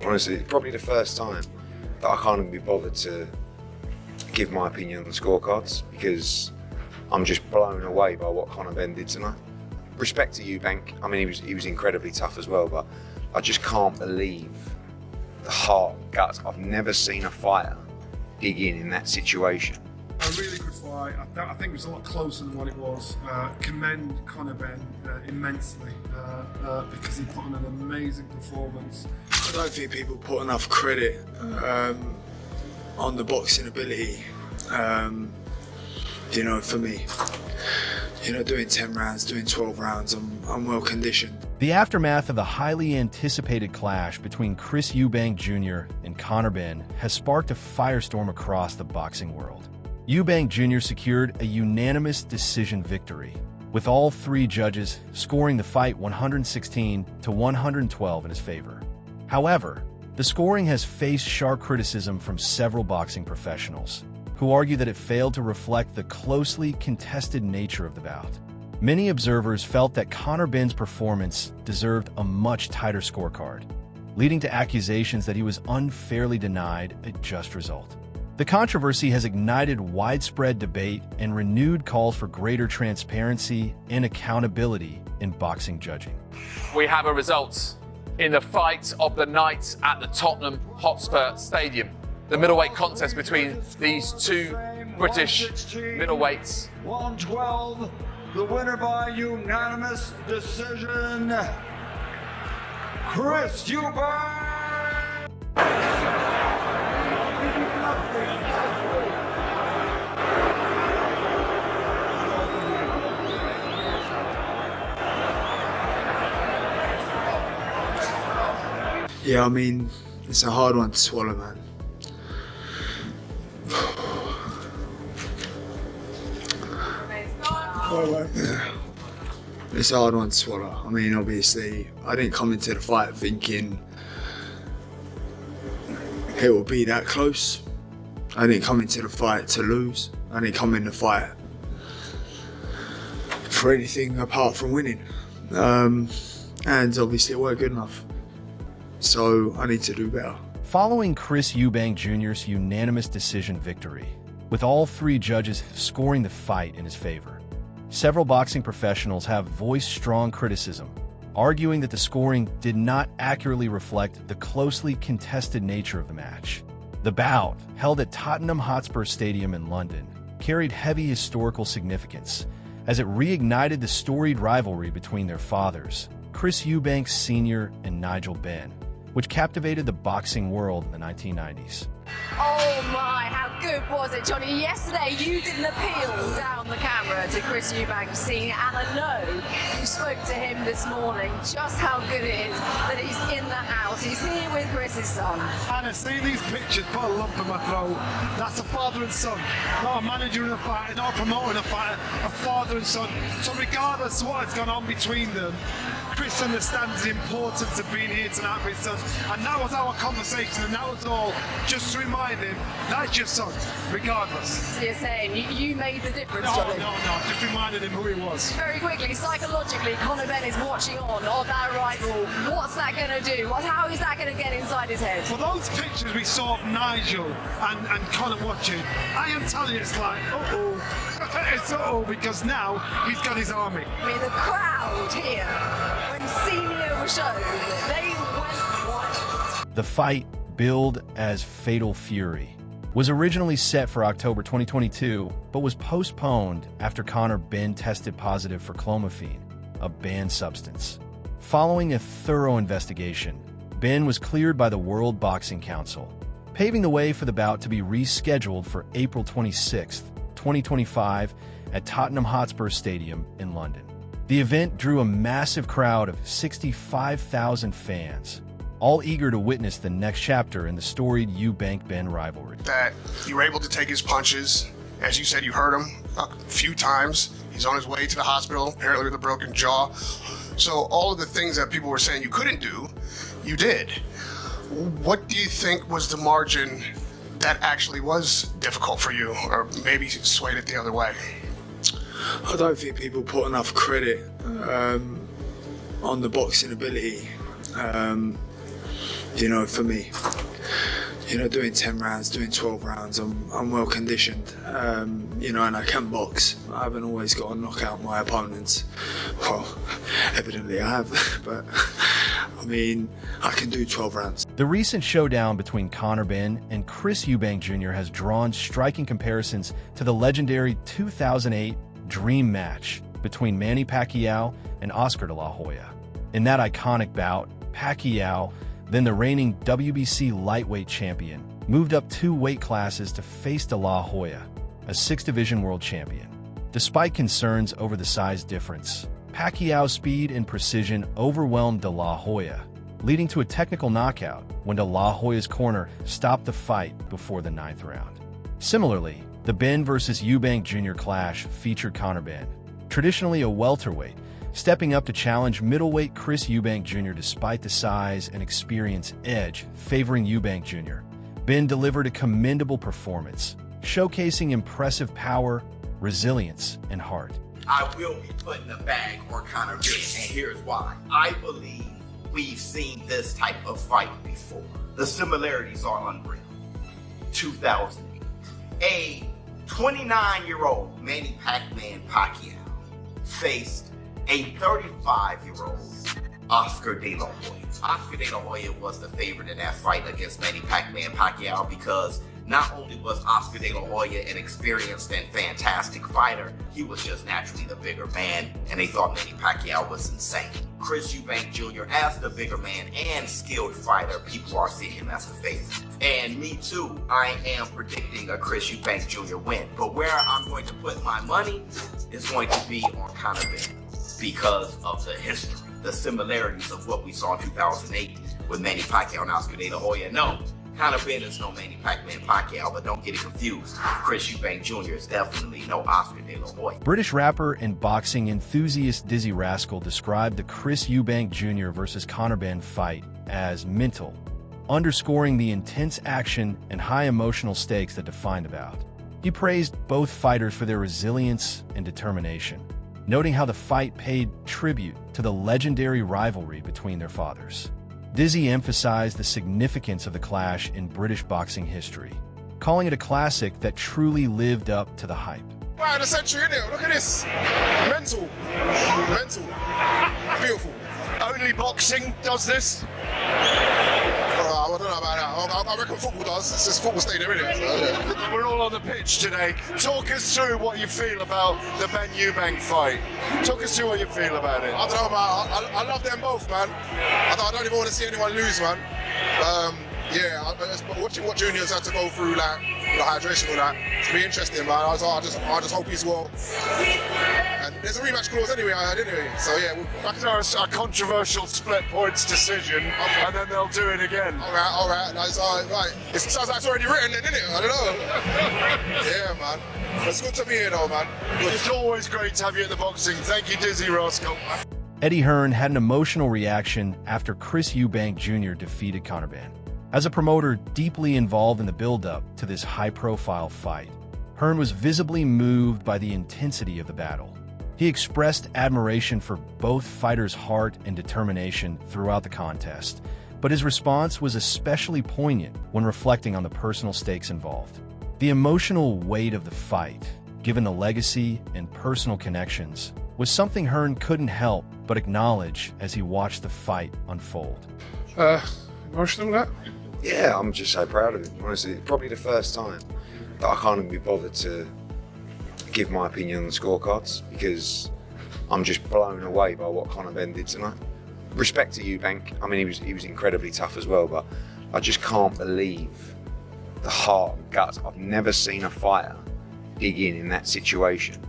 Honestly, it's probably the first time that I can't even be bothered to give my opinion on the scorecards because I'm just blown away by what Conor Benn did tonight. Respect to Eubank. I mean, he was incredibly tough as well, but I just can't believe the heart, guts. I've never seen a fighter dig in that situation. A really good fight. I think it was a lot closer than what it was. Commend Conor Benn immensely because he put on an amazing performance. I don't think people put enough credit on the boxing ability. You know, for me, you know, doing 10 rounds, doing 12 rounds, I'm well conditioned. The aftermath of the highly anticipated clash between Chris Eubank Jr. and Conor Benn has sparked a firestorm across the boxing world. Eubank Jr. secured a unanimous decision victory, with all three judges scoring the fight 116 to 112 in his favor. However, the scoring has faced sharp criticism from several boxing professionals, who argue that it failed to reflect the closely contested nature of the bout. Many observers felt that Conor Benn's performance deserved a much tighter scorecard, leading to accusations that he was unfairly denied a just result. The controversy has ignited widespread debate and renewed calls for greater transparency and accountability in boxing judging. We have a result in the fight of the night at the Tottenham Hotspur Stadium. The middleweight contest between these two British middleweights. 112, the winner by unanimous decision, Chris Eubank. Yeah, I mean, it's a hard one to swallow, man. Yeah. It's a hard one to swallow. I mean, obviously, I didn't come into the fight thinking it would be that close. I didn't come into the fight to lose. I didn't come in the fight for anything apart from winning. And obviously, it weren't good enough. So I need to do better. Following Chris Eubank Jr.'s unanimous decision victory, with all three judges scoring the fight in his favor, several boxing professionals have voiced strong criticism, arguing that the scoring did not accurately reflect the closely contested nature of the match. The bout, held at Tottenham Hotspur Stadium in London, carried heavy historical significance as it reignited the storied rivalry between their fathers, Chris Eubank Sr. and Nigel Benn, which captivated the boxing world in the 1990s. Oh my, how good was it, Johnny? Yesterday you did an appeal down the camera to Chris Eubank Sr. and I know you spoke to him this morning just how good it is that he's in the house. He's here with Chris's son. And seeing these pictures put a lump in my throat. That's a father and son, not a manager and a fighter, not a promoter and a fighter, a father and son. So regardless of what has gone on between them, Chris understands the importance of being here tonight with his son. And that was our conversation, and that was all just to remind him that's your son, regardless. So you're saying you made the difference, No, Johnny? no, just reminded him who he was. Very quickly, psychologically, Conor Benn is watching on that rival. What's that going to do? How is that going to get inside his head? Well, those pictures we saw of Nigel and Conor watching, I am telling you, it's like, uh-oh. It's uh-oh, because now he's got his army. I mean, the crowd here, when Senior was shown, they went wild. The fight, billed as Fatal Fury, was originally set for October 2022, but was postponed after Conor Benn tested positive for clomiphene, a banned substance. Following a thorough investigation, Benn was cleared by the World Boxing Council, paving the way for the bout to be rescheduled for April 26, 2025 at Tottenham Hotspur Stadium in London. The event drew a massive crowd of 65,000 fans, all eager to witness the next chapter in the storied Eubank-Benn rivalry. That you were able to take his punches. As you said, you hurt him a few times. He's on his way to the hospital, apparently with a broken jaw. So all of the things that people were saying you couldn't do, you did. What do you think was the margin that actually was difficult for you, or maybe swayed it the other way? I don't think people put enough credit on the boxing ability. You know, for me, you know, doing 10 rounds, doing 12 rounds, I'm well conditioned, you know, and I can box. I haven't always got to knock out my opponents. Well, evidently I have, but I mean, I can do 12 rounds. The recent showdown between Conor Benn and Chris Eubank Jr. has drawn striking comparisons to the legendary 2008 Dream match between Manny Pacquiao and Oscar de la Hoya. In that iconic bout, Pacquiao, then the reigning WBC lightweight champion, moved up 2 weight classes to face de la Hoya, a 6-division world champion. Despite concerns over the size difference, Pacquiao's speed and precision overwhelmed de la Hoya, leading to a technical knockout when de la Hoya's corner stopped the fight before the 9th round. Similarly, the Benn vs. Eubank Jr. clash featured Conor Benn, traditionally a welterweight, stepping up to challenge middleweight Chris Eubank Jr. despite the size and experience edge favoring Eubank Jr. Benn delivered a commendable performance, showcasing impressive power, resilience, and heart. I will be putting a bag on Conor Benn, and here's why. I believe we've seen this type of fight before. The similarities are unreal. 2008. A 29-year-old Manny Pacquiao faced a 35-year-old Oscar de la Hoya. Oscar de la Hoya was the favorite in that fight against Manny Pacquiao because not only was Oscar de la Hoya an experienced and fantastic fighter, he was just naturally the bigger man, and they thought Manny Pacquiao was insane. Chris Eubank Jr., as the bigger man and skilled fighter, people are seeing him as the favorite. And me too, I am predicting a Chris Eubank Jr. win. But where I'm going to put my money is going to be on Conor Benn because of the history, the similarities of what we saw in 2008 with Manny Pacquiao and Oscar de la Hoya. No, Conor Benn is no Manny Pacquiao, but don't get it confused. Chris Eubank Jr. is definitely no Oscar de la Hoya. British rapper and boxing enthusiast Dizzy Rascal described the Chris Eubank Jr. versus Conor Benn fight as mental, underscoring the intense action and high emotional stakes that defined the bout. He praised both fighters for their resilience and determination, noting how the fight paid tribute to the legendary rivalry between their fathers. Dizzy emphasized the significance of the clash in British boxing history, calling it a classic that truly lived up to the hype. Wow, the century, innit? Look at this. Mental. Mental. Beautiful. Only boxing does this. I don't know about that. I reckon football does. It's just football stadium, isn't it? So, yeah. We're all on the pitch today. Talk us through what you feel about the Benn Eubank fight. Talk us through what you feel about it. I don't know, man. I love them both, man. I don't even want to see anyone lose, man. Yeah, watching what Junior's had to go through, like, the hydration and all that, it's be interesting, man. I just hope he's well. And there's a rematch clause anyway, I heard anyway. So yeah, a controversial split points decision, and then they'll do it again. All right. That's all right. It sounds like it's already written, then, isn't it? I don't know. Yeah, man. It's good to be here, though, man. Good. It's always great to have you at the boxing. Thank you, Dizzy Rascal. Eddie Hearn had an emotional reaction after Chris Eubank Jr. defeated Conor Benn. As a promoter deeply involved in the build-up to this high-profile fight, Hearn was visibly moved by the intensity of the battle. He expressed admiration for both fighters' heart and determination throughout the contest, but his response was especially poignant when reflecting on the personal stakes involved. The emotional weight of the fight, given the legacy and personal connections, was something Hearn couldn't help but acknowledge as he watched the fight unfold. Emotional, that? Yeah, I'm just so proud of him, honestly. Probably the first time that I can't even be bothered to give my opinion on the scorecards because I'm just blown away by what Conor Benn did tonight. Respect to Eubank, I mean he was incredibly tough as well, but I just can't believe the heart and guts. I've never seen a fighter dig in that situation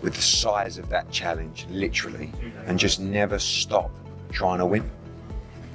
with the size of that challenge, literally, and just never stop trying to win.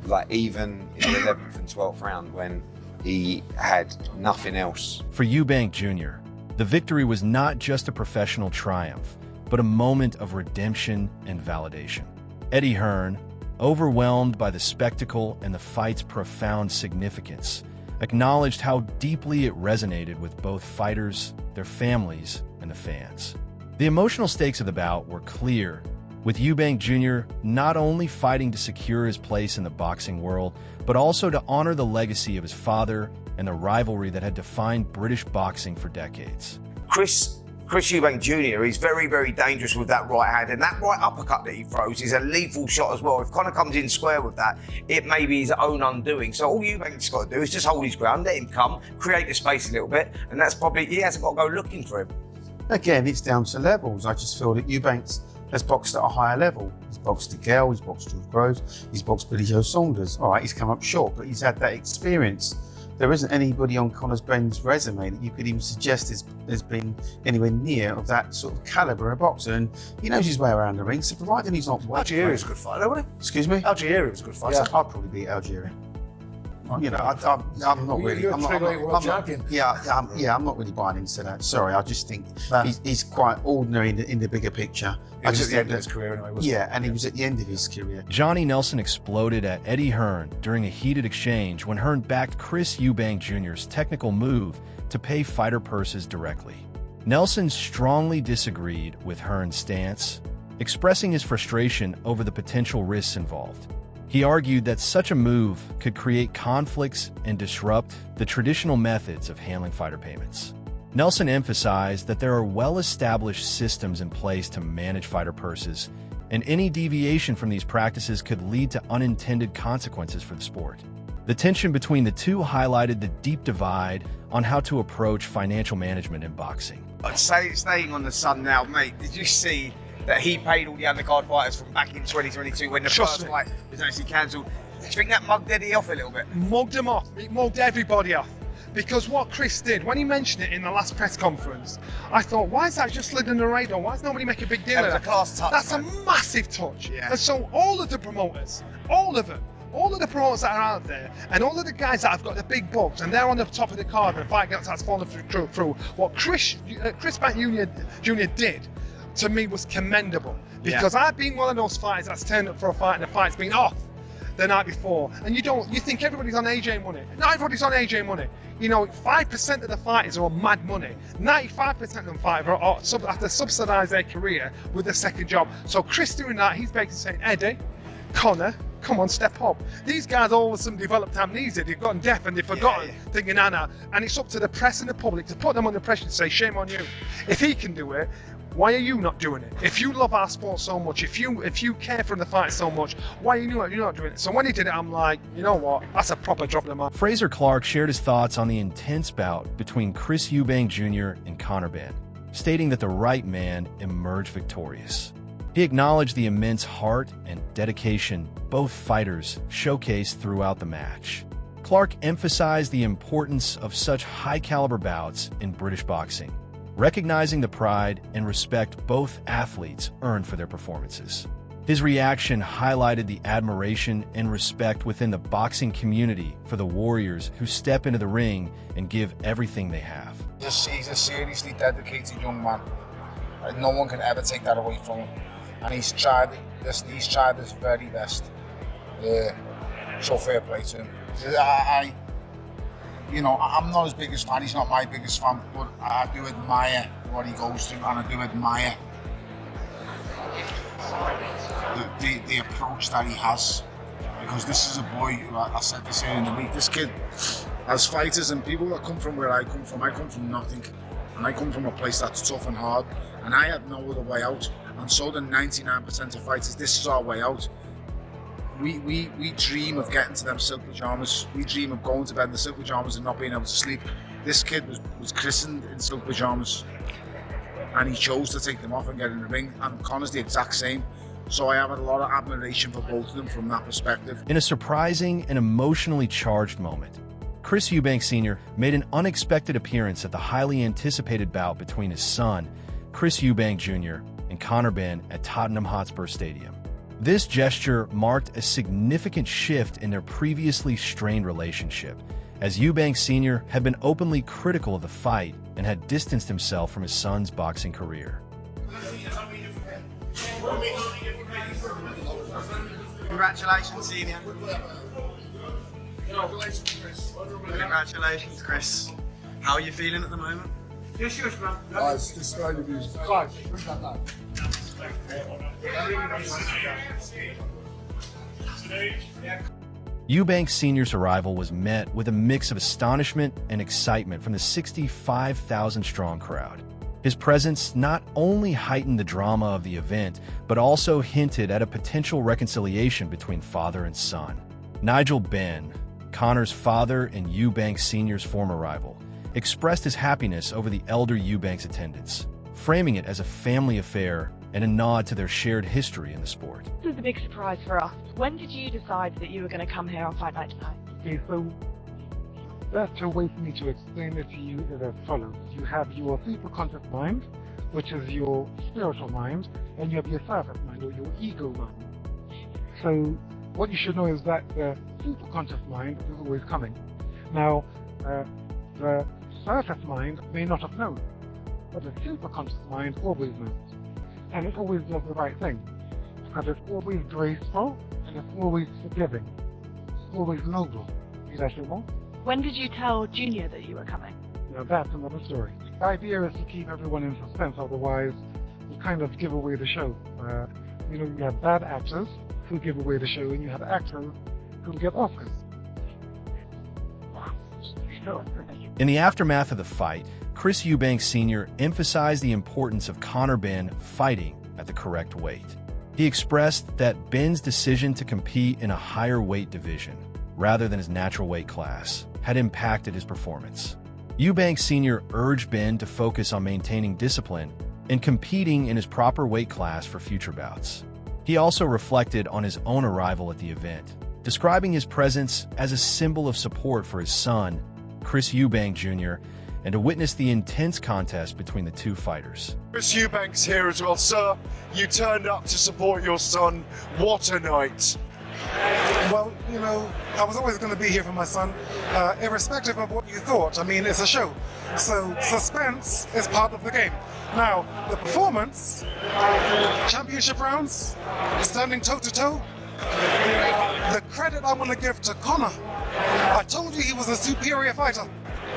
Like even in the 11th and 12th round when he had nothing else. For Eubank Jr., the victory was not just a professional triumph, but a moment of redemption and validation. Eddie Hearn, overwhelmed by the spectacle and the fight's profound significance, acknowledged how deeply it resonated with both fighters, their families, and the fans. The emotional stakes of the bout were clear, with Eubank Jr. not only fighting to secure his place in the boxing world, but also to honor the legacy of his father and the rivalry that had defined British boxing for decades. Chris Eubank Jr. is very, very dangerous with that right hand, and that right uppercut that he throws is a lethal shot as well. If Conor comes in square with that, it may be his own undoing. So all Eubank's got to do is just hold his ground, let him come, create the space a little bit, and that's probably, he hasn't got to go looking for him. Again, it's down to levels. I just feel that Eubanks has boxed at a higher level. He's boxed DeGale, he's boxed George Groves, he's boxed Billy Joe Saunders. All right, he's come up short, but he's had that experience. There isn't anybody on Conor Benn's resume that you could even suggest has been anywhere near of that sort of calibre of boxer, and he knows his way around the ring, so providing he's not... Algeria's a good fighter, wasn't he? Excuse me? Algeria was a good fighter. Yeah, I'd probably beat Algeria. You know, I'm not really... You're I'm world champion. I'm not really buying into that. Sorry, I just think he's quite ordinary in the bigger picture. He was at the end of his career anyway, wasn't he? Yeah, and he was at the end of his career. Johnny Nelson exploded at Eddie Hearn during a heated exchange when Hearn backed Chris Eubank Jr.'s technical move to pay fighter purses directly. Nelson strongly disagreed with Hearn's stance, expressing his frustration over the potential risks involved. He argued that such a move could create conflicts and disrupt the traditional methods of handling fighter payments. Nelson emphasized that there are well-established systems in place to manage fighter purses, and any deviation from these practices could lead to unintended consequences for the sport. The tension between the two highlighted the deep divide on how to approach financial management in boxing. Staying on the Sun now, mate, did you see that he paid all the undercard fighters from back in 2022 when the first fight was actually cancelled? Do you think that mugged Eddie off a little bit? Mugged him off. He mugged everybody off. Because what Chris did, when he mentioned it in the last press conference, I thought, why is that just slid in the radar? Why does nobody make a big deal of that? It was a class touch. That's a massive touch. Yeah. And so all of the promoters, all of them, all of the promoters that are out there, and all of the guys that have got the big bucks, and they're on the top of the card, and the fight that's fallen through, what Chris Eubank Jr. did, to me, was commendable. Because I've been one of those fighters that's turned up for a fight and the fight's been off the night before, and you think everybody's on AJ money. Not everybody's on AJ money. You know, 5% of the fighters are on mad money. 95% of them fighters have to subsidise their career with a second job. So Chris doing that, he's basically saying, Eddie, Conor, come on, step up. These guys all of a sudden developed amnesia. They've gotten deaf and they've forgotten, thinking, Anna. And it's up to the press and the public to put them under pressure to say, shame on you. If he can do it, why are you not doing it? If you love our sport so much, if you care for the fight so much, why are you not doing it? So when he did it, I'm like, you know what? That's a proper drop in the mic. Fraser Clark shared his thoughts on the intense bout between Chris Eubank Jr. and Conor Benn, stating that the right man emerged victorious. He acknowledged the immense heart and dedication both fighters showcased throughout the match. Clark emphasized the importance of such high-caliber bouts in British boxing, recognizing the pride and respect both athletes earned for their performances. His reaction highlighted the admiration and respect within the boxing community for the warriors who step into the ring and give everything they have. He's a seriously dedicated young man. No one can ever take that away from him. And he's tried his very best. So fair play to him. I'm not his biggest fan, he's not my biggest fan, but I do admire what he goes through, and I do admire the approach that he has. Because this is a boy, I said this earlier in the week, this kid, as fighters and people that come from where I come from nothing. And I come from a place that's tough and hard, and I had no other way out. And so do 99% of fighters, this is our way out. We dream of getting to them silk pyjamas. We dream of going to bed in the silk pyjamas and not being able to sleep. This kid was christened in silk pyjamas, and he chose to take them off and get in the ring. And Conor's the exact same. So I have a lot of admiration for both of them from that perspective. In a surprising and emotionally charged moment, Chris Eubank Sr. made an unexpected appearance at the highly anticipated bout between his son, Chris Eubank Jr., and Conor Benn at Tottenham Hotspur Stadium. This gesture marked a significant shift in their previously strained relationship, as Eubank Sr. had been openly critical of the fight and had distanced himself from his son's boxing career. Congratulations, Senior. Congratulations, Chris. How are you feeling at the moment? Just man. Guys, this side of you. Guys, bring that down. Eubank Sr.'s arrival was met with a mix of astonishment and excitement from the 65,000-strong crowd. His presence not only heightened the drama of the event, but also hinted at a potential reconciliation between father and son. Nigel Benn, Conor's father and Eubank Sr.'s former rival, expressed his happiness over the elder Eubank's attendance, framing it as a family affair and a nod to their shared history in the sport. This is a big surprise for us. When did you decide that you were going to come here on Fight Night tonight? Okay, so that's a way for me to explain it to you is as follows. You have your super-conscious mind, which is your spiritual mind, and you have your surface mind, or your ego mind. So what you should know is that the super-conscious mind is always coming. Now, the surface mind may not have known, but the super-conscious mind always knows. And it always does the right thing. Because it's always graceful, and it's always forgiving. It's always noble. Is that more? When did you tell Junior that you were coming? Now that's another story. The idea is to keep everyone in suspense, otherwise you kind of give away the show. You have bad actors who give away the show, and you have actors who get Oscars. In the aftermath of the fight, Chris Eubank Sr. emphasized the importance of Conor Benn fighting at the correct weight. He expressed that Benn's decision to compete in a higher weight division, rather than his natural weight class, had impacted his performance. Eubank Sr. urged Benn to focus on maintaining discipline and competing in his proper weight class for future bouts. He also reflected on his own arrival at the event, describing his presence as a symbol of support for his son, Chris Eubank Jr., and to witness the intense contest between the two fighters. Chris Eubank's here as well, sir. You turned up to support your son. What a night. Well, I was always going to be here for my son, irrespective of what you thought. I mean, it's a show. So suspense is part of the game. Now, the performance, championship rounds, standing toe-to-toe, the credit I want to give to Conor. I told you he was a superior fighter,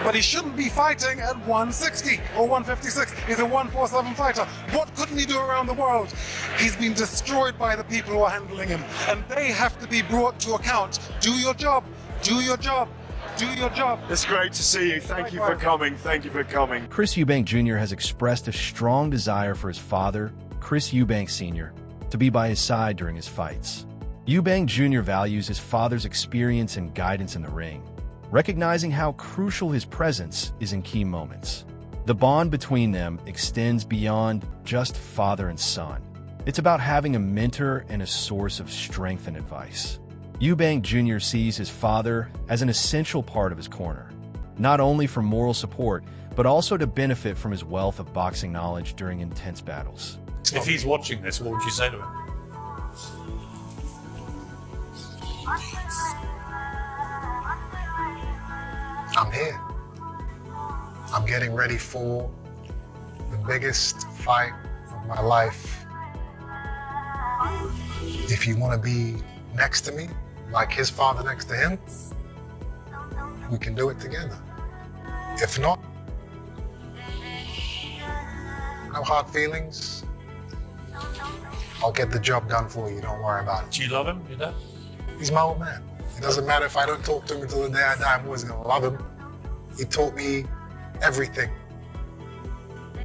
but he shouldn't be fighting at 160 or 156. He's a 147 fighter. What couldn't he do around the world? He's been destroyed by the people who are handling him, and they have to be brought to account. Do your job. Do your job. Do your job. It's great to see you. Thank you for coming. Thank you for coming. Chris Eubank Jr. has expressed a strong desire for his father, Chris Eubank Sr., to be by his side during his fights. Eubank Jr. values his father's experience and guidance in the ring, recognizing how crucial his presence is in key moments. The bond between them extends beyond just father and son. It's about having a mentor and a source of strength and advice. Eubank Jr. sees his father as an essential part of his corner, not only for moral support, but also to benefit from his wealth of boxing knowledge during intense battles. If he's watching this, what would you say to him? I'm here. I'm getting ready for the biggest fight of my life. If you want to be next to me, like his father next to him, we can do it together. If not, no hard feelings. I'll get the job done for you, don't worry about it. Do you love him, your dad? He's my old man. It doesn't matter if I don't talk to him until the day I die, I'm always gonna love him. He taught me everything.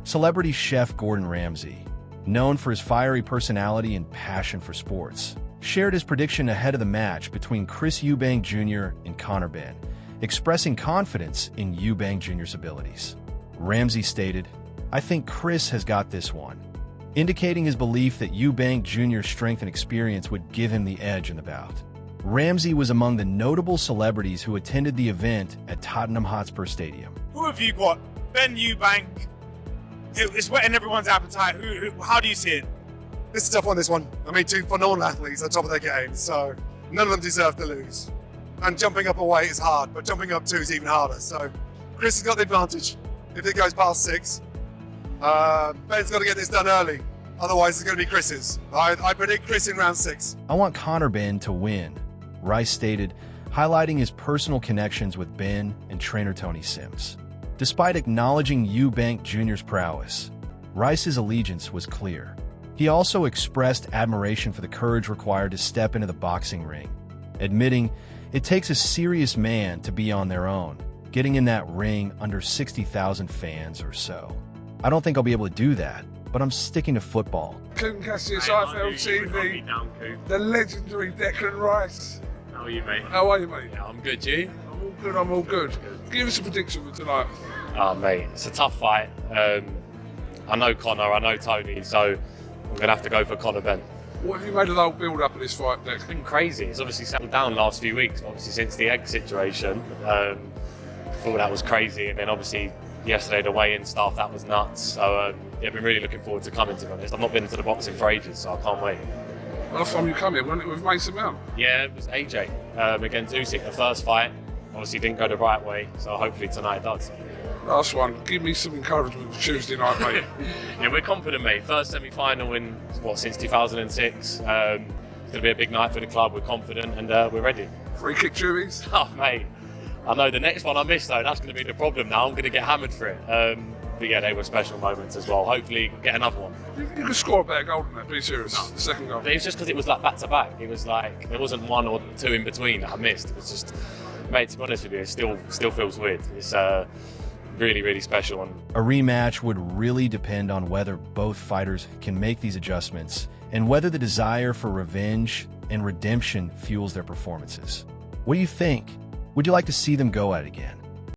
Celebrity chef Gordon Ramsay, known for his fiery personality and passion for sports, shared his prediction ahead of the match between Chris Eubank Jr. and Conor Benn, expressing confidence in Eubank Jr.'s abilities. Ramsay stated, "I think Chris has got this one," indicating his belief that Eubank Jr.'s strength and experience would give him the edge in the bout. Ramsay was among the notable celebrities who attended the event at Tottenham Hotspur Stadium. Who have you got? Ben Eubank. It's whetting everyone's appetite. How do you see it? This is a tough one, this one. I mean, two phenomenal athletes at the top of their game, so none of them deserve to lose. And jumping up a weight is hard, but jumping up two is even harder. So Chris has got the advantage. If it goes past 6, Ben's got to get this done early. Otherwise, it's going to be Chris's. I predict Chris in round 6. "I want Conor Benn to win," Rice stated, highlighting his personal connections with Benn and trainer Tony Sims. Despite acknowledging Eubank Jr.'s prowess, Rice's allegiance was clear. He also expressed admiration for the courage required to step into the boxing ring, admitting it takes a serious man to be on their own, getting in that ring under 60,000 fans or so. I don't think I'll be able to do that, but I'm sticking to football. Coon Cassius, IFL TV, the legendary Declan Rice. How are you, mate? How are you, mate? Yeah, I'm good, you? I'm all good, I'm all good. Give us a prediction for tonight. Oh, mate, it's a tough fight. I know Conor, I know Tony, so I'm going to have to go for Conor Benn. What have you made of the whole build-up of this fight, Dex? It's been crazy. It's obviously settled down the last few weeks, obviously since the egg situation. Thought that was crazy, and then obviously yesterday the weigh-in stuff, that was nuts. So yeah, I've been really looking forward to coming, to be honest. I've not been to the boxing for ages, so I can't wait. Last time you come here, wasn't it with Mason Mount? Yeah, it was AJ against Usyk. The first fight obviously didn't go the right way, so hopefully tonight it does. Last one, give me some encouragement for Tuesday night, mate. Yeah, we're confident, mate. First semi-final in, since 2006. It's going to be a big night for the club. We're confident and we're ready. Free kick juries? Oh, mate. I know the next one I missed, though. That's going to be the problem now. I'm going to get hammered for it. But yeah, they were special moments as well. Hopefully, get another one. You could score a better goal than that, be serious. No. The second goal. But it's just because it was like back-to-back. It was like, there wasn't one or two in between that I missed. It was just, mate, to be honest with you, it still feels weird. It's really, really special. A rematch would really depend on whether both fighters can make these adjustments and whether the desire for revenge and redemption fuels their performances. What do you think? Would you like to see them go at it again?